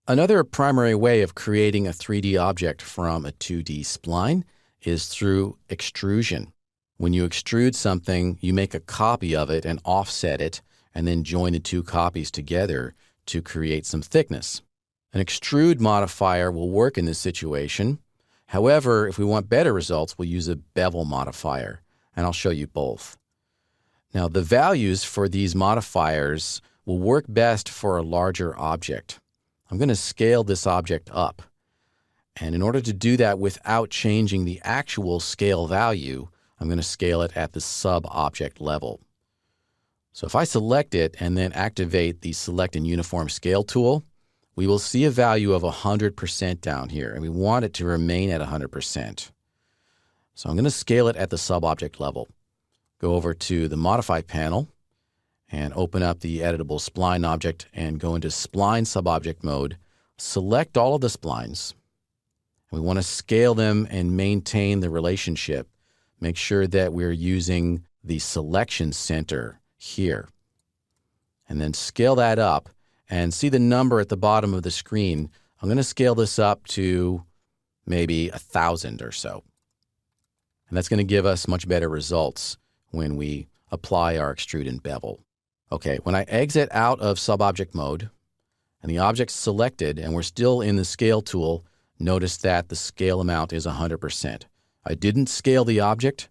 Another primary way of creating a 3D object from a 2D spline is through extrusion. When you extrude something, you make a copy of it and offset it, and then join the two copies together to create some thickness. An extrude modifier will work in this situation. However, if we want better results, we'll use a bevel modifier, and I'll show you both. Now, the values for these modifiers will work best for a larger object. I'm going to scale this object up. And in order to do that without changing the actual scale value, I'm going to scale it at the sub-object level. So if I select it and then activate the Select and Uniform Scale tool, we will see a value of 100% down here, and we want it to remain at 100%. So I'm going to scale it at the sub-object level. Go over to the Modify panel and open up the editable spline object and go into spline sub-object mode. Select all of the splines. We want to scale them and maintain the relationship. Make sure that we're using the selection center here. And then scale that up and see the number at the bottom of the screen. I'm going to scale this up to maybe 1,000 or so. And that's going to give us much better results when we apply our extrude and bevel. Okay, when I exit out of sub-object mode and the object's selected and we're still in the scale tool, notice that the scale amount is 100%. I didn't scale the object.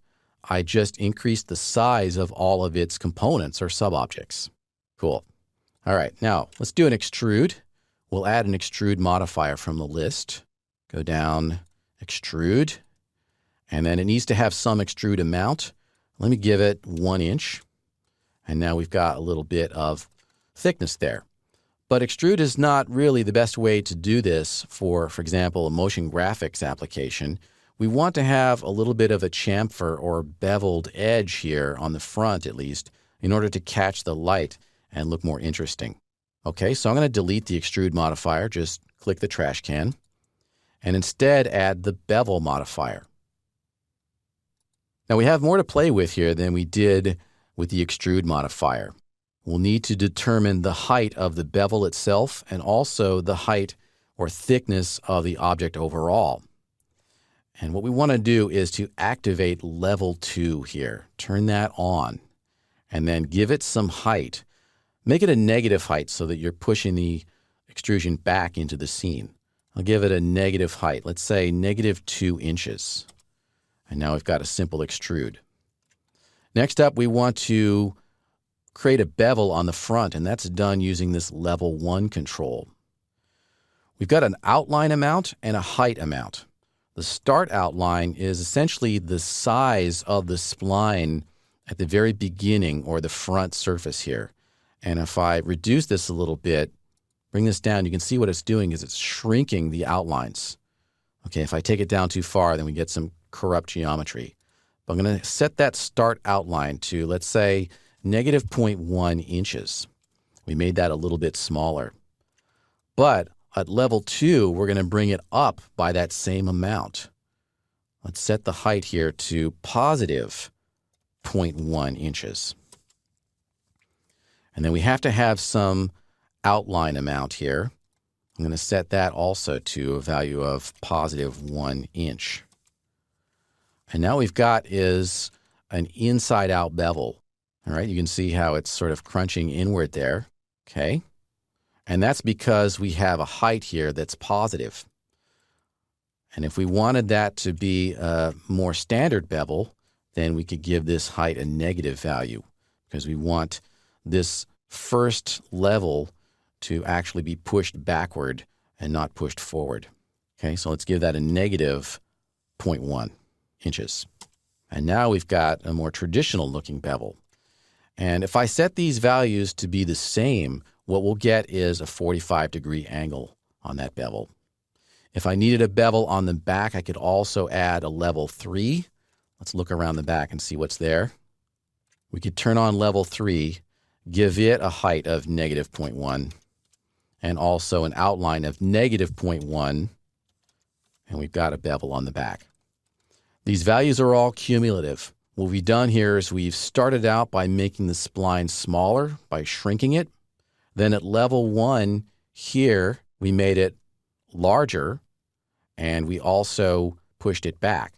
I just increased the size of all of its components or sub-objects. Cool. All right, now let's do an extrude. We'll add an extrude modifier from the list. Go down, extrude, and then it needs to have some extrude amount. Let me give it 1 inch. And now we've got a little bit of thickness there. But extrude is not really the best way to do this for example, a motion graphics application. We want to have a little bit of a chamfer or beveled edge here on the front at least in order to catch the light and look more interesting. Okay, so I'm going to delete the extrude modifier. Just click the trash can and instead add the bevel modifier. Now we have more to play with here than we did with the extrude modifier. We'll need to determine the height of the bevel itself and also the height or thickness of the object overall. And what we want to do is to activate level 2 here. Turn that on and then give it some height. Make it a negative height so that you're pushing the extrusion back into the scene. I'll give it a negative height. Let's say -2 inches. And now we've got a simple extrude. Next up, we want to create a bevel on the front, and that's done using this level 1 control. We've got an outline amount and a height amount. The start outline is essentially the size of the spline at the very beginning or the front surface here. And if I reduce this a little bit, bring this down, you can see what it's doing is it's shrinking the outlines. Okay, if I take it down too far, then we get some corrupt geometry. But I'm going to set that start outline to, let's say, -0.1 inches. We made that a little bit smaller. But at level 2, we're going to bring it up by that same amount. Let's set the height here to +0.1 inches. And then we have to have some outline amount here. I'm going to set that also to a value of +1 inch. And now we've got is an inside-out bevel. All right, you can see how it's sort of crunching inward there. Okay. And that's because we have a height here that's positive. And if we wanted that to be a more standard bevel, then we could give this height a negative value because we want this first level to actually be pushed backward and not pushed forward. Okay, so let's give that a -0.1 inches. And now we've got a more traditional looking bevel. And if I set these values to be the same, what we'll get is a 45-degree angle on that bevel. If I needed a bevel on the back, I could also add a level 3. Let's look around the back and see what's there. We could turn on level 3, give it a height of -0.1, and also an outline of -0.1, and we've got a bevel on the back. These values are all cumulative. What we've done here is we've started out by making the spline smaller by shrinking it. Then at level 1 here, we made it larger, and we also pushed it back.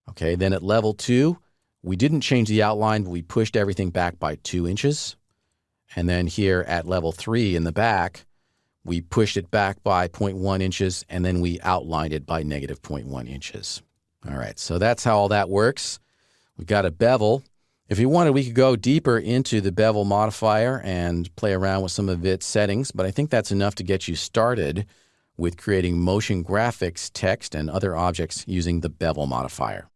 Okay, then at level 2, we didn't change the outline, but we pushed everything back by 2 inches. And then here at level 3 in the back, we pushed it back by 0.1 inches, and then we outlined it by negative 0.1 inches. All right, so that's how all that works. We've got a bevel. If you wanted, we could go deeper into the bevel modifier and play around with some of its settings, but I think that's enough to get you started with creating motion graphics, text, and other objects using the bevel modifier.